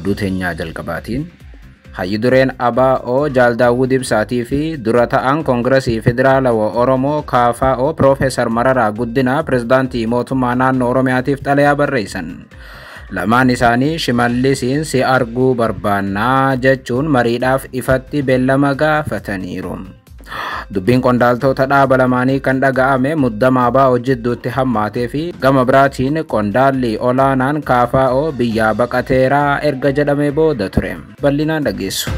oduu teenyaa jalqabaatiin hayyudureen ABO Jaal Daawud Ibsaatii fi dura ta'an Koongiresii Federaalawaa Oromoo KFO Profeesar Mararaa Guddinaa Pireezidaantii Mootummaa Naannoo Oromiyaatiif xalayaa barreessan. Lamaan isaanii Shimallisiin si arguu barbaannaa jechuun mariidhaaf ifatti beellama gaafataniiru. Dubbiin qondaaltota dhaaba lamaanii kan dhaga'ame muddama ABO jidduutti hammaatee fi gama biraatiin qondaalli olaanaan KFO biyyaa baqateeraa erga jedhamee booda ture. Bal'inaan dhageessu.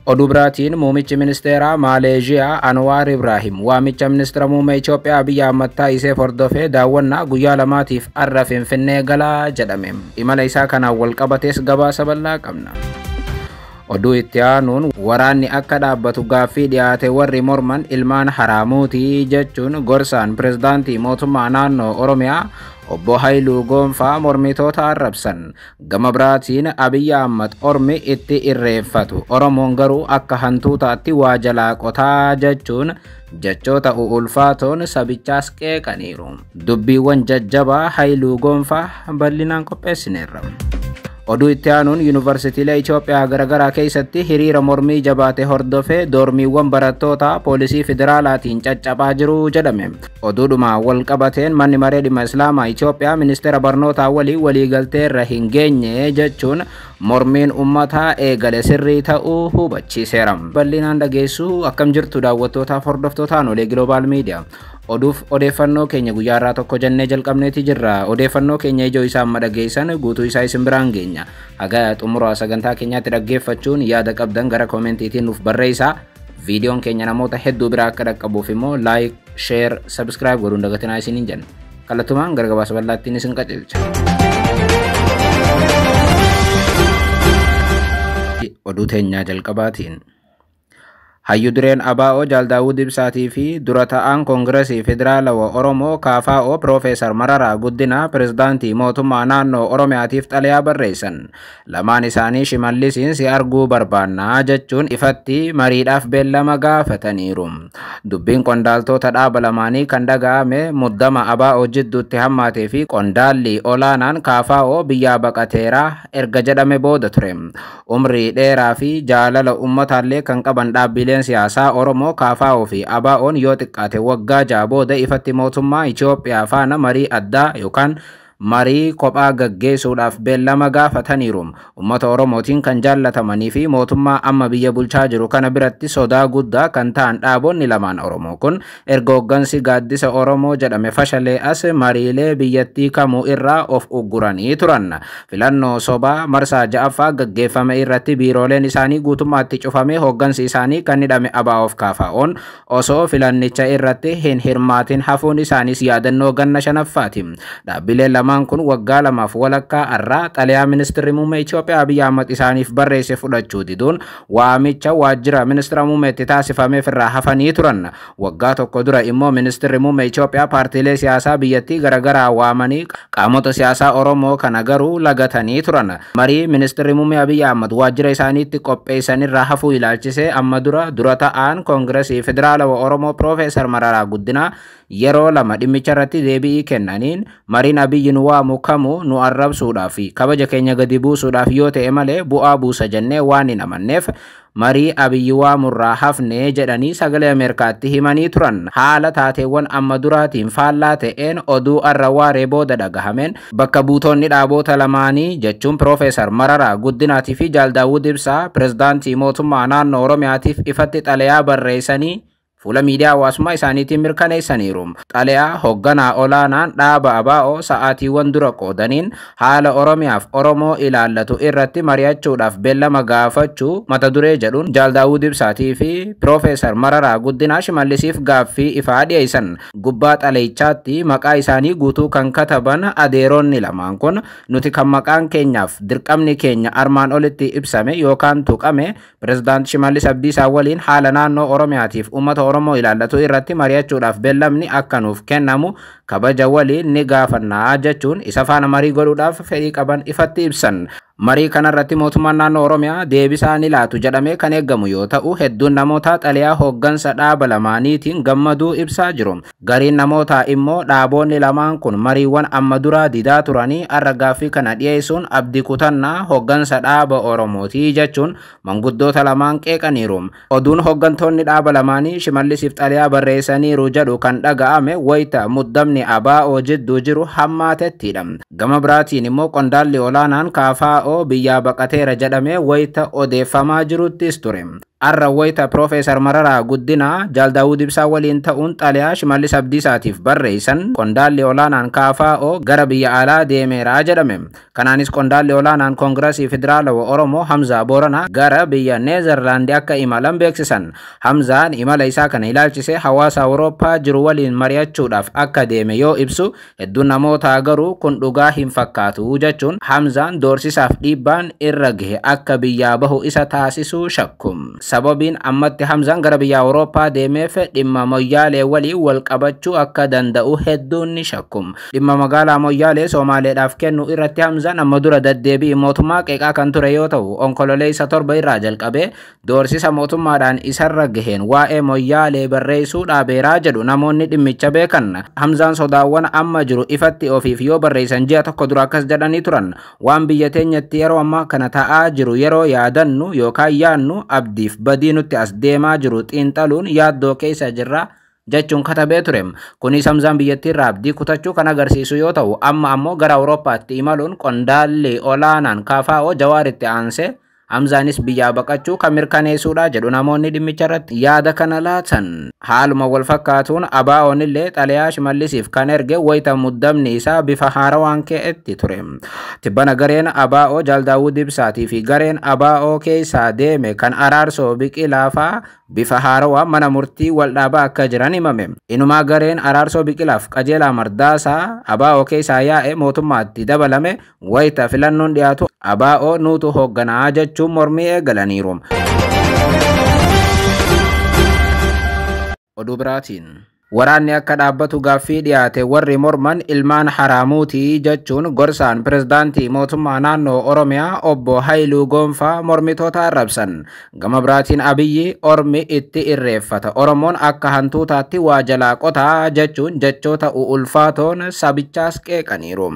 Oduu biraatiin muumichi ministeeraa Maaleeshiyaa Anwaar Ibrahim waamicha ministeera muummee Itoophiyaa Abiy Ahmad taasisee hordofee daawwannaa guyyaa lamaatiif har'a Finfinnee galaa jedhame. Imala isaa kanaan wal qabatees gabaasa bal'aa qabna. Oduu itti aanuun waraanni akka dhaabbatu gaaffii dhiyaate warri morman ilmaan haraamuutii jechuun gorsaan pireezidaantii mootummaa naannoo Oromiyaa obbo Haayiluu Goonfaa mormitoota arrabsan. Gama biraatiin Abiy Ahmad ormi itti irreeffatu Oromoon garuu akka hantuutaatti waa jalaa qotaa jechuun jechoota ulfaatoon sabichaas qeeqaniiru. Dubbiiwwan jajjabaa Haayiluu Goonfaa bal'inaan qopheessineerra. Oduu itti aanuun yuunivarsiitiilee Itoophiyaa garagaraa keessatti hiriira mormii jabaate hordofee doormiiwwan barattootaa poolisii federaalaatiin caccabaa jiru jedhame. Oduudhuma wal qabateen manni maree dhimma Islaamaa Itoophiyaa ministeera barnootaa waliigaltee irra hin geenye jechuun mormiin uummataa eegale sirrii ta'uu hubachiiseera. Bal'inaan dhageessu akkam jirtu daawwattootaaf hordoftootaan olee Global Media. Oduuf odeeffannoo keenya guyyaa irraa tokko jennee jalqabneeti jirra. Odeeffannoo keenya ijoo isaa amma dhageessan guutuu isaa isin biraan geenya. Haga xumura sagantaa keenyaatti dhaggeeffachuun yaada qabdan gara koomentiitiin nuuf barreessaa. Viidiyoon keenya namoota hedduu biraa akka dhaqqabuuf immoo like, share, subscribe godhuun dagatinaa isiniin jenna. Kallattumaan gara gabaasa bal'aattiin isin qajeelcha. Oduu teenyaa jalqabaatiin hayyudureen ABO Jaal Daawud Ibsaatii fi dura ta'an Koongiresii Federaalawaa Oromoo KFO Profeesar Mararaa Guddinaa Pireezidaantii Mootummaa Naannoo Oromiyaatiif xalayaa barreessan. Lamaan isaanii Shimallisiin si arguu barbaannaa jechuun ifatti mariidhaaf beellama gaafataniiru. Dubbiin qondaaltota dhaaba lamaanii kan dhaga'ame muddama ABO jidduutti hammaatee fi qondaalli olaanaan KFO biyyaa baqateeraa erga jedhame booda ture. Umrii dheeraa fi jaalala uummataallee kan qaban dhaabbilee siyaasaa Oromoo KFO fi ABO'n yoo xiqqaate waggaa 6 booda ifatti mootummaa Itoophiyaa faana marii addaa yookaan marii kophaa gaggeessuudhaaf beellama gaafataniiru. Uummata Oromootiin kan jaallatamanii fi mootummaa amma biyya bulchaa jiru kana biratti sodaa guddaa kan ta'an dhaabonni lamaan Oromoo kun erga hooggansi gaaddisa Oromoo jedhame fashalee as mariilee biyyattii kamuu irraa of ugguranii turan. Filannoo sobaa marsaa 6ffaa gaggeeffame irratti biirooleen isaanii guutummaatti cufamee hooggansi isaanii kan hidhame ABO fi KFO'n osoo filannicha irratti hin hirmaatin hafuun isaaniis yaadannoo ganna 5ffaati. Dhaabbileen lamaan kun waggaa lamaaf walakkaa irraa xalayaa ministeerri muummee Itoophiyaa Abiy Ahmad isaaniif barreesse fudhachuu diduun waamicha waajjira ministeera muummeetti taasifameef irraa hafanii turan. Waggaa tokko dura immoo ministeerri muummee Itoophiyaa paartiilee siyaasaa biyyattii garagaraa waamanii qaamota siyaasaa Oromoo kana garuu lagatanii turan. Marii ministeerri muummee Abiy Ahmad waajjira isaaniitti qopheessan irraa hafuu ilaalchisee amma dura ta'an Koongiresii Federaalawaa Oromoo Profeesar Mararaa Guddinaa yeroo lama dhimmicha irratti deebii kennaniin mariin Abiyyi nu waamu kamuu nu arrabsuudhaaf fi kabaja keenya gadi buusuudhaaf yoo ta'e malee bu'aa buusa jennee waan hin amanneef marii Abiyyi waamurraa hafnee jedhanii sagalee Ameerikaatti himanii turan. Haala taateewwan amma duraatiin faallaa ta'een oduu arra waaree booda dhagahameen bakka buutonni dhaabota lamaanii jechuun Profeesar Mararaa Guddinaatii fi Jaal Daawud Ibsaa Pireezidaantii Mootummaa Naannoo Oromiyaatiif ifatti xalayaa barreessanii fuula miidiyaa hawaasummaa isaaniitiin mirkaneessaniiru. Xalayaa hoogganaa olaanaan dhaaba ABO sa'aatiiwwan dura qoodaniin haala Oromiyaaf Oromoo ilaallatu irratti mari'achuudhaaf beellama gaafachuu mata duree jedhuun Jaal Daawud Ibsaatii fi Profeesar Mararaa Guddinaa Shimallisiif gaaffii ifaa dhiyeessan. Gubbaa xalayichaatti maqaa isaanii guutuu kan kataban adeeronni lamaan kun nuti kan maqaan keenyaaf dirqamni keenya armaan olitti ibsame yookaan tuqame Pireezidaantii Shimallis Abdiisaa waliin haala naannoo Oromiyaatiif uummata Oromoo ilaallatu irratti mari'achuudhaaf beellamni akka nuuf kennamu kabaja waliin ni gaafannaa jechuun isa faana marii godhuudhaaf fedhii qaban ifatti ibsan. Marii kanarratti mootummaan naannoo Oromiyaa deebisaa ni laatu jedhamee kan eegamu yoo ta'u, hedduun namoota xalayaa hooggansa dhaaba lamaaniitiin gammaduu ibsaa jiru. Gariin namootaa immoo dhaaboonni lamaan kun mariiwwan amma duraa didaa turanii har'a gaaffii kana dhiyeessuun abdii kutannaa hooggansa dhaaba Oromootii jechuun manguddoota lamaan qeeqaniiru. Oduun hooggantoonni dhaaba lamaanii Shimallisiif xalayaa barreessaniiru jedhu kan dhaga'ame wayita muddamni ABO jidduu jiru hammaatettidha. Gama biraatiin immoo qondaalli olaanaan KFO biyyaa baqateera jedhamee wayita odeeffamaa jiruttis ture. Har'a wayita Profeesar Mararaa Guddinaa Jaal Daawud Ibsaa waliin ta'uun xalayaa Shimallis Abdiisaatiif barreessan qondaalli olaanaan KFO gara biyya alaa deemeera jedhame. Kanaanis qondaalli olaanaan Koongiresii Federaalawaa Oromoo Hamzaa Booranaa gara biyya Neezerlaandii akka imalan beeksisan. Hamzaan imala isaa kana ilaalchisee hawaasa Awurooppaa jiru waliin mari'achuudhaaf akka deeme yoo ibsu, hedduun namootaa garuu kun dhugaa hin fakkaatu jechuun Hamzaan doorsisaaf dhiibbaan irra gahe akka biyyaa bahu isa taasisuu shakku. Sababiin ammatti Hamzaan gara biyya Awurooppaa deemeef dhimma Moyyaalee waliin wal qabachuu akka danda'u hedduun ni shakku. Dhimma magaalaa Moyyaalee Somaaleedhaaf kennu irratti Hamzaan amma dura deddeebii mootummaa qeeqaa kan ture yoo ta'u, onkololeessa 7 irraa jalqabee doorsisa mootummaadhaan isarra gaheen waa'ee Moyyaalee barreessuu dhaabeeraa jedhu namoonni dhimmicha beekan. Hamzaan sodaawwan amma jiru ifatti ofiif yoo barreessan ji'a tokko dura akkas jedhanii turan. Waan biyya teenyatti yeroo ammaa kana ta'aa jiru yeroo yaadannu yookaan yaannu abdiif badii nutti as deemaa jiru xiinxaluun yaaddoo keessa jirra jechuun katabee ture. Kunis Hamzaan biyyattii irraa abdii kutachuu kan agarsiisu yoo ta'u, amma ammoo gara Awurooppaatti imaluun qondaalli olaanaan KFO Jawaaritti aansee Hamzaanis biyyaa baqachuu kan mirkaneessuudha jedhu namoonni dhimmicha irratti yaada kana laatan. Haaluma wal fakkaatuun ABO'n illee xalayaa Shimallisiif kan erge wayita muddamni isaa bifa haarawaan ka'etti ture. Tibbana gareen ABO Jaal Daawud Ibsaatii fi gareen ABO keessaa deeme kan Araarsoo Biqilaa fa'aa bifa haarawaan mana murtii wal dhaabaa akka jiran himame. Inumaa gareen Araarsoo Biqilaaf Qajeelaa Mardaasaa ABO keessaa yaa'e mootummaatti dabalame wayita filannoon dhiyaatu ABO nuutu hoogganaa jechuun mormii eegalaniiru. Oduu biraatiin waraanni akka dhaabbatu gaaffii dhiyaate warri morman ilmaan haraamuutii jechuun gorsaan pirezidaantii mootummaa naannoo Oromiyaa obbo Haayiluu Gonfaa mormitoota arrabsan. Gama biraatiin Abiyyi ormi itti irreeffata, Oromoon akka hantuutaatti waa jalaa qotaa jechuun jechoota ulfaatoon sabichaas qeeqaniiru.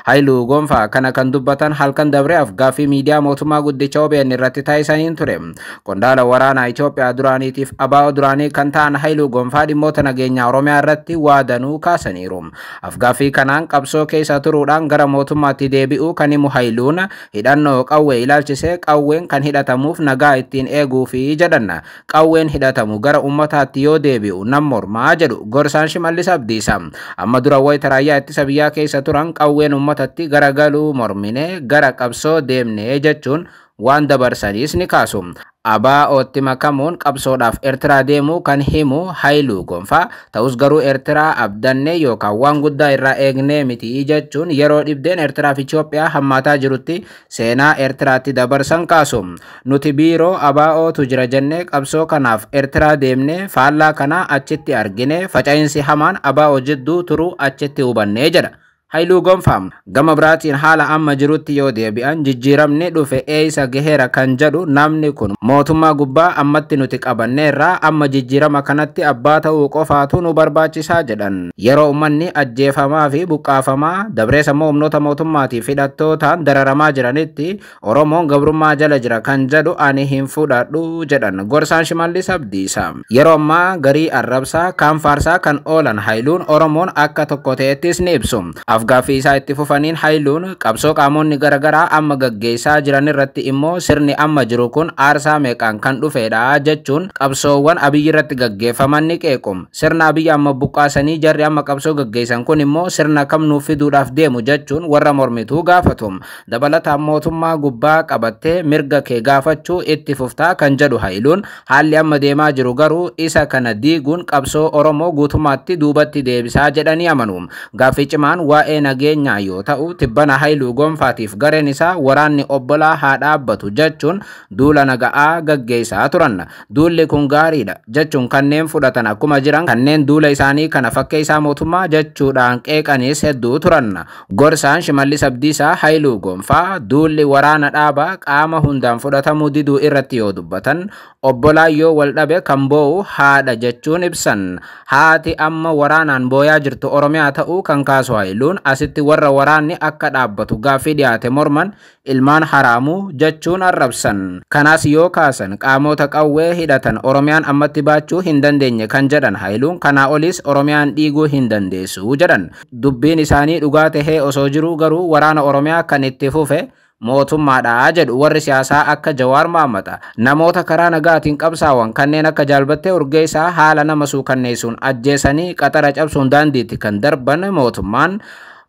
Haayiluu Gonfaa kana kan dubbatan halkan dabreef gaaffii miidiyaa mootummaa guddicha OBN irratti taasisaniin ture. Qondaala waraanaa Itoophiyaa duraaniitiif ABO duraanii kan ta'an Haayiluu Gonfaa dhimmoota nageenyaa Oromiyaa irratti waadanuu kaasaniiru. Afgaaffii kanaan qabsoo keessa turuudhaan gara mootummaatti deebi'uu kan himu Haayiluun hidhannoo qawwee ilaalchisee qawween kan hidhatamuuf nagaa ittiin eeguufi jedhan. Qawween hidhatamu gara ummataatti yoo deebi'u nan mormaa jedhu gorsaan Shimallis Abdiisaa. Amma dura wayita raayyaa ittisa biyyaa keessa turan qawween ummatatti garagaluu mormine gara qabsoo deemne jechuun waan dabarsanis ni kaasu. ABO'tti makamuun qabsoodhaaf Eertiraa deemuu kan himu Haayiluu Gonfaa ta'us garuu Eertiraa abdannee yookaan waan guddaa irraa eegnee miti jechuun yeroo dhibdeen Eertiraa fi Itoophiyaa hammaataa jirutti seenaa Eertiraatti dabarsan kaasu. Nuti biiroo ABO'tu jira jennee qabsoo kanaaf Eertiraa deemnee faallaa kana achitti argine faca'insi hamaan ABO jidduu turuu achitti hubannee jedha. Haayiluu Gonfaa gama biraatiin haala amma jirutti yoo deebi'an jijjiiramni dhufe eessa gaheera kan jedhu namni kun mootummaa gubbaa ammatti nuti qabanneerraa amma jijjiirama kanatti abbaa ta'uu qofaatu nu barbaachisaa jedhan. Yeroo uummanni ajjeefamaa fi buqqaafamaa dabrees ammoo humnoota mootummaatiif hidhattootaan dararamaa jiranitti Oromoon gabrummaa jala jira kan jedhu ani hin fudhadhu jedhan gorsaan Shimallis Abdiisaa. Yeroo ammaa garii arrabsaa kan faarsaa kan oolan Haayiluun Oromoon akka tokko ta'ettis ni ibsu. Afgaaffii isaa itti fufaniin Haayiluun qabsoo qaamonni garaagaraa amma gaggeessaa jiran irratti immoo sirni amma jiru kun aarsaa meeqaan kan dhufedha jechuun qabsoowwan Abiyyi irratti gaggeeffaman ni qeequm. Sirna Abiyyi amma buqqaasanii jarri amma qabsoo gaggeessan kun immoo sirna kam nuuf fiduudhaaf deemu jechuun warra mormituu gaafatu. Dabalataan mootummaa gubbaa qabattee mirga kee gaafachuu itti fuftaa kan jedhu Haayiluun haalli amma deemaa jiru garuu isa kana diiguun qabsoo Oromoo guutummaatti duubatti deebisaa jedhanii amanu. Gaaffii cimaan waa'ee nageenyaa yoo ta'u tibbana Haayiluu Gonfaatiif gareen isaa waraanni obbolaa haa dhaabbatu jechuun duula naga'aa gaggeessaa turan. Duulli kun gaariidha jechuun kanneen fudhatan akkuma jiran kanneen duula isaanii kana fakkeessaa mootummaa jechuudhaan qeeqanis hedduu turan. Gorsaan Shimallis Abdiisaa Haayiluu Gonfaa duulli waraana dhaabaa qaama hundaan fudhatamuu diduu irratti yoo dubbatan obbolaa yoo wal dhabe kan boo'u haadha jechuun ibsan. Haati amma waraanaan booyaa jirtu Oromiyaa ta'uu kan kaasu Haayiluun asitti warra waraanni akka dhaabbatu gaaffii dhiyaate morman ilmaan haraamuu jechuun arrabsan. Kanaas yoo kaasan qaamota qawwee hidhatan Oromiyaan ammatti baachuu hin dandeenye kan jedhan Haayiluun kanaa olis Oromiyaan dhiiguu hin dandeessu jedhan. Dubbiin isaanii dhugaa tahee osoo jiruu garuu waraana Oromiyaa kan itti fufe mootummaadha jedhu warri siyaasaa akka Jawaar Mohammad. Namoota karaa nagaatiin qabsaa'an kanneen akka Jaalbattee Urgeessaa haala nama suukanneessuun ajjeesanii qaxara cabsuun daandiitti kan darban mootummaan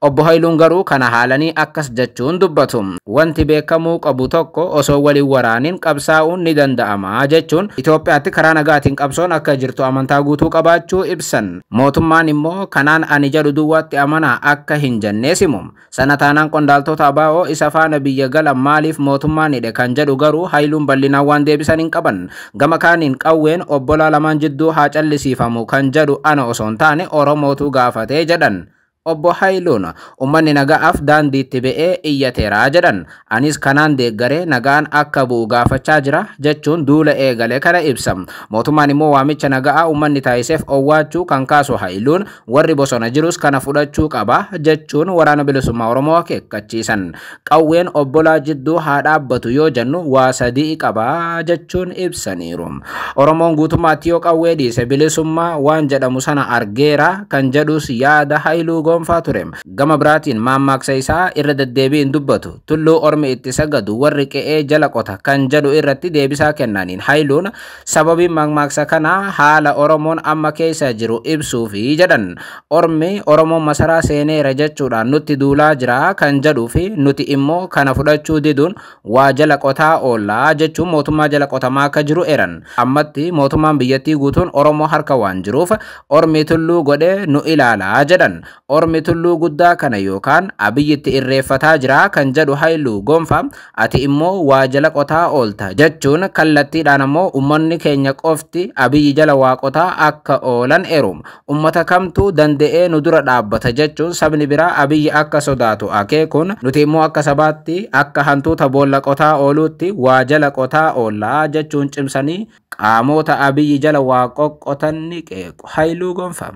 obbo Haayiluun garuu kana haalanii akkas jechuun dubbatu. Wanti beekamuu qabu tokko osoo waliin waraaniin qabsaa'uun ni danda'ama jechuun Itoophiyaatti karaa nagaatiin qabsoon akka jirtu amantaa guutuu qabaachuu ibsan. Mootummaan immoo kanaan ani jedhu duwwaatti amanaa akka hin jennees himu. Sana taanaan qondaaltota ABO isa faana biyya galan maaliif mootummaan hidhe kan jedhu garuu Haayiluun bal'inaan waan deebisan hin qaban. Gama kaaniin qawween obbolaa lamaan jidduu haa callisiifamu kan jedhu ana osoo hin taane Oromootu gaafatee jedhan. Obbo Haayiluun ummanni nagaaf daandiitti ba'ee iyyateera jedhan. Anis kanaan deeggaree nagaan akka bu'u gaafachaa jira jechuun duula eegale kana ibsa. Mootummaan immoo waamicha nagaa ummanni taasiseef owwaachuu kan kaasu Haayiluun warri bosona jirus kana fudhachuu qaba jechuun waraana bilisummaa Oromoo akeekkachiisan. Qawween obbolaa jidduu haa dhaabbatu yoo jennu waa sadii qaba jechuun ibsaniiru. Oromoon guutummaatti yoo qawwee dhiise bilisummaa waan jedhamu sana argeera kan jedhus yaada Haayiluu Gonfaa ture. Gama biraatiin maammaaksa isaa irra deddeebiin dubbatu tulluu ormi itti sagadu warri qe'ee jala qota kan jedhu irratti deebisaa kennaniin Haayiluun sababiin maammaaksa kanaa haala Oromoon amma keessa jiru ibsuufi jedhan. Ormi Oromoon masaraa seeneera jechuudhaan nutti duulaa jira kan jedhuu fi nuti immoo kana fudhachuu diduun waa jala qotaa oollaa jechuun mootummaa jala qotamaa akka jiru eran. Ammatti mootummaan biyyattii guutuun Oromoo harka waan jiruuf ormi tulluu godhee nu ilaalaa jedhan. Ormi tulluu guddaa kana yookaan Abiyyitti irreeffataa jira kan jedhu Haayiluu Gonfaa ati immoo waa jala qotaa oolta jechuun kallattiidhaan ammoo ummanni keenya qofti Abiyyi jala waa qotaa akka oolan eeru. Ummata kamtu danda'ee nu dura dhaabbata jechuun sabni biraa Abiyyi akka sodaatu akeekuun nuti immoo akka sabaatti akka hantuuta boolla qotaa ooluutti waa jala qotaa oollaa jechuun cimsanii qaamota Abiyyi jala waa qoqqotan ni qeequ. Haayiluu Gonfaa.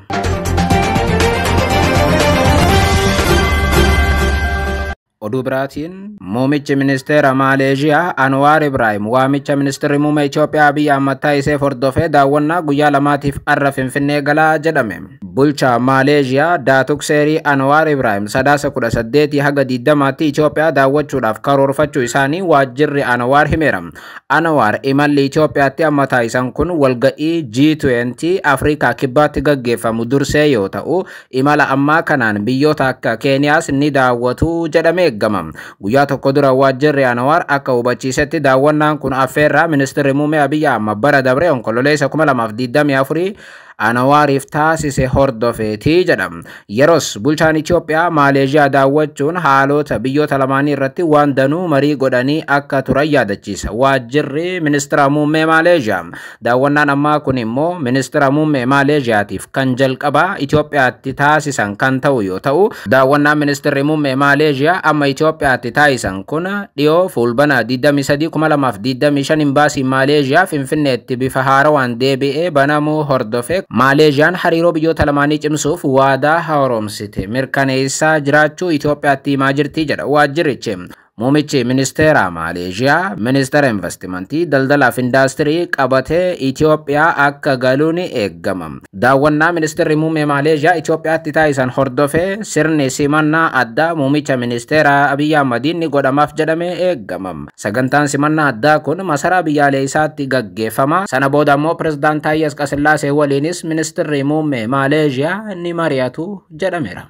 Oduu biraatiin muumichi ministeera Maaleeshiyaa Anwaar Ibrahim waamicha ministeerri muummee Itoophiyaa Abiy Ahmad taasisee hordofee daawwannaa guyyaa lamaatiif arra Finfinnee galaa jedhame. Bulchaa Maaleeshiyaa Daatukseri Anwaar Ibrahim sadaasa 18 haga 20tti Itoophiyaa daawwachuudhaaf karoorfachuu isaanii waajjirri Anwaar himeera. Anwaar imalli Itoophiyaatti amma taasisan kun walga'ii G20 Afrikaa kibbaatti gaggeeffamu dursee yoo ta'u imala ammaa kanaan biyyoota akka Keeniyaas ni daawwatu jedhame. Guyyaa tokko dura waajjirri Anwaar akka hubachiisetti daawwannaan kun affeerraa ministeerri muummee Abiy Ahmad bara dabre onkololeessa 2024 Anwaariif taasise hordofeetii jedhama. Yeros bulchaan Itoophiyaa Maaleeshiyaa daawwachuun haalota biyyoota lamaanii irratti waan danuu marii godhanii akka turan yaadachiisa. Waajjirri ministeera muummee Maaleeshiyaa daawwannaan ammaa kun immoo ministeera muummee Maaleeshiyaatiif kan jalqabaa Itoophiyaatti taasisan kan ta'u yoo ta'u daawwannaan ministeerri muummee Maaleeshiyaa amma Itoophiyaatti taasisan kun dhiyoo fulbana 23/2025 imbaasii Maaleeshiyaa Finfinneetti bifa haarawaan deebi'ee banamuu hordofee Maaleeshiyaan hariiroo biyyoota lamaanii cimsuuf waadaa haaromsite mirkaneessaa jiraachuu Itoophiyaatti himaa jirti jedha waajjirichi. Muumichi ministeera Maaleeshiyaa ministeera investimentii daldalaaf indaastirii qabatee Itoophiyaa akka galuun eeggama. Daawwannaa ministeerri muummee Maaleeshiyaa Itoophiyaatti taasisan hordofee sirni simannaa addaa muumicha ministeera Abiy Ahmadiin ni godhamaaf jedhamee eeggama. Sagantaan simannaa addaa kun masaraa biyyaalessaatti gaggeeffama. Sana booda immoo pirezidaantii Taayye Asqasillaasee waliinis ministeerri muummee Maaleeshiyaa ni mari'atu jedhameera.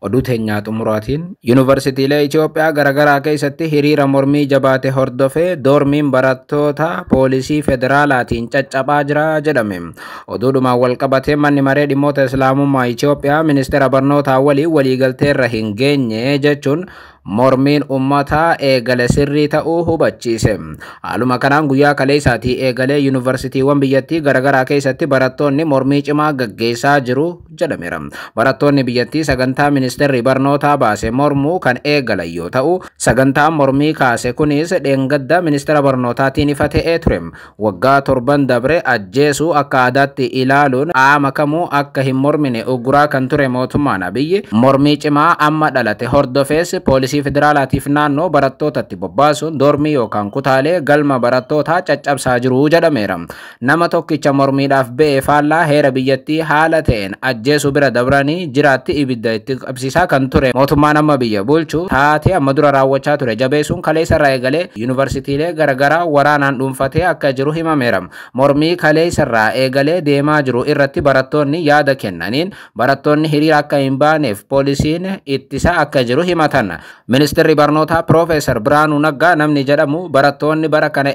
Oduu teenyaa xumuraatiin yuunivarsiitiilee Itoophiyaa garaagaraa keessatti hiriira mormii jabaate hordofee doormiin barattoota poolisii federaalaatiin caccabaa jira jedhame. Oduudhumaan walqabatee manni maree dhimmoota islaamummaa Itoophiyaa ministeera barnootaa waliin waliigalteerra hin geenye jechuun mormiin ummataa eegale sirrii ta'uu hubachiise. Haaluma kanaan guyyaa kaleessaatii eegalee yuunivarsiitiiwwan biyyattii garaagaraa keessatti barattoonni mormii cimaa gaggeessaa jiru jedhameera. Barattoonni biyyattii sagantaa ministeerri barnootaa baase mormuu kan eegalan yoo ta'u, sagantaan mormii kaase kunis dheengadda ministeera barnootaatiin ifa ta'ee ture. Waggaa 7 dabre ajjeesuu akka aadaatti ilaaluun qaama kamuu akka hin mormine uguraa kan ture mootummaan Abiyyi mormii cimaa amma dhalate hordofees poolisii federaalaatiif naannoo barattootatti bobbaasuun doormii yookaan kutaalee galma barattootaa caccabsaa jiru jedhameera. Nama tokkicha mormiidhaaf ba'e faallaa heera biyyattii haala ta'een ajjeesuu bira dabranii jiraatti ibidda itti qabsiisaa kan ture mootummaan amma biyya bulchu taatee amma dura raawwachaa ture jabeessuun kaleessarraa eegalee yuunivarsiitiilee garaagaraa waraanaan dhuunfatee akka jiru himameera. Mormii kaleessarraa eegalee deemaa jiru irratti barattoonni yaada kennaniin barattoonni hiriira akka hin baaneef poolisiin ittisa akka jiru himatan. Ministeerri barnootaa Profeesar Biraanuu Naggaa namni jedhamu barattoonni bara kana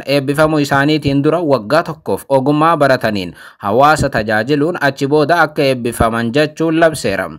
eebbifamuu isaaniitiin dura waggaa tokkoof ogummaa barataniin hawaasa tajaajiluun achi booda akka eebbifaman jechuun labseera.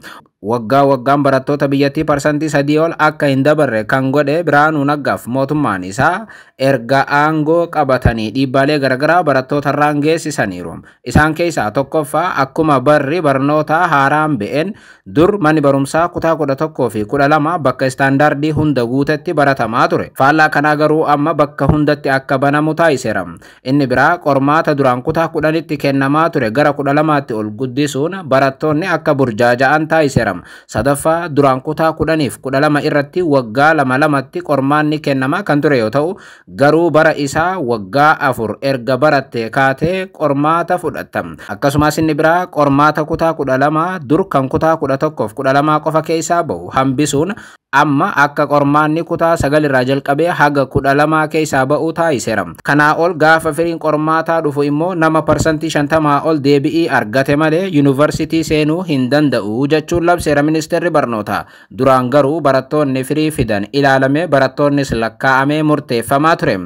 Waggaa waggaan barattoota biyyattii parsantii 3 ol akka hin dabarre kan godhe Biraanuu Naggaaf mootummaan isaa erga aangoo qabatanii dhiibbaalee garaagaraa barattoota irraan geessisaniiru. Isaan keessaa tokkoffaa akkuma barri barnootaa haaraan ba'een dur manni barumsaa kutaa 11 fi 12 bakka istaandaardii hunda guutetti baratamaa ture. Faallaa kanaa garuu amma bakka hundatti akka banamu taasiseera. Inni biraa qormaata duraan kutaa 10tti kennamaa ture gara 12tti ol guddisuun barattoonni akka burjaaja'an taasiseera. Sadaffaa duraan kutaa 10 fi 12 irratti waggaa 2 qormaanni kennamaa kan ture yoo ta'u, garuu bara isaa waggaa 4 erga barattee kaatee qormaata fudhatta. Akkasumas inni biraa qormaata kutaa 12 dur kan kutaa 11 fi 12 qofa keessaa bahu hambisuun amma akka qormaanni kutaa 9 irraa jalqabee haga 12 keessaa ba'uu taasiseera. Kanaa ol gaafa firiin qormaataa dhufu immoo nama parsantii 50 ol deebi'ii argate malee yuunivarsiitii seenuu hin danda'u jechuun labseera ministeerri barnootaa. Duraan garuu barattoonni firii fidan ilaalamee barattoonnis lakkaa'amee murteeffamaa ture.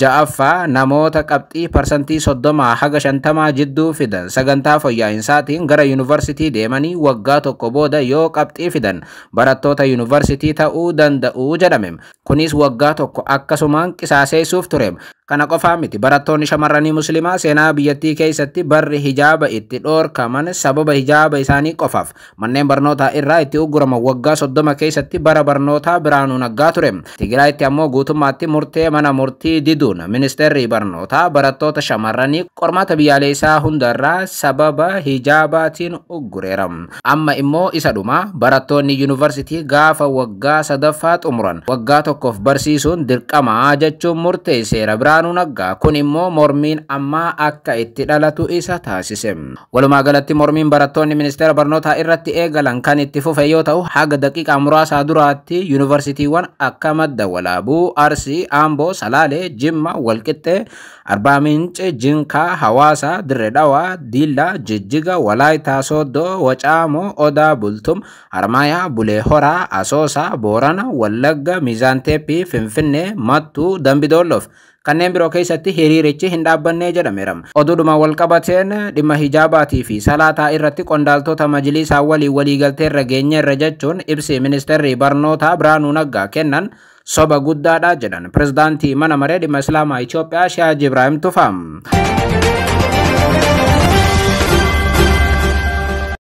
Ja'affaa namoota qabxii parsantii 30 haga 50 jidduu fidan sagantaa fooyyaa'insaatiin gara yuunivarsiitii deemanii waggaa tokko booda yoo qabxii fidan barattoota yuunivarsiitii ta'uu danda'u jedhame. Kunis waggaa tokko akkasumaan qisaaseessuuf ture. Kana qofaa miti barattoonni shamarranii musliimaa seenaa biyyattii keessatti barri hijaaba itti dhoorkaman sababa hijaaba isaanii qofaaf manneen barnootaa irraa itti ugguraman waggaa 30 keessatti bara barnootaa Biraanuu Naggaa ture. Tigraayitti ammoo guutummaatti murtee mana murtii diduun ministeerri barnootaa barattoota shamarranii qormaata biyyaalessaa hundarraa sababa hijaabaatiin uggureera. Amma immoo isa dhuma barattoonni yuunivarsiitii gaafa waggaa 3ffaa xumuran waggaa tokkoof barsiisuun dirqamaa jechuun murteesseera Biraanuu Naggaa. Kun immoo mormiin ammaa akka itti dhalatu isa taasise. Walumaa galatti mormiin barattoonni ministeera barnootaa irratti eegalan kan itti fufe yoo ta'u, haga daqiiqaa muraasaa duraatti yuunivarsiitiiwwan akka Madda Walaabuu, Arsii, Amboo, Salaalee, Jimma, Walqixxee, Arbaa Minci, Jinkaa, Hawaasaa, Dirree Dhawaa, Diillaa, Jijjiga, Walaayitaa Sooddoo, Wacaamoo, Odaa Bultum, Harmaayaa, Bulee Horaa, Asoosaa, Boorana, Wallagga, Miizaan Teeppii, Finfinnee, Mattuu, Dambidolloof kanneen biroo keessatti hiriirichi hin dhaabbanne jedhameera. Oduudhuma walqabateen dhimma hijaabaatii fi salaataa irratti qondaaltota majlisaa waliigalteerra geenyeerra jechuun ibsi ministeerri barnootaa Biraanuu Naggaa kennan soba guddaadha jedhan pirezidaantii mana maree dhimma islaamaa Itoophiyaa Sheekh Ibraahim Tufaam.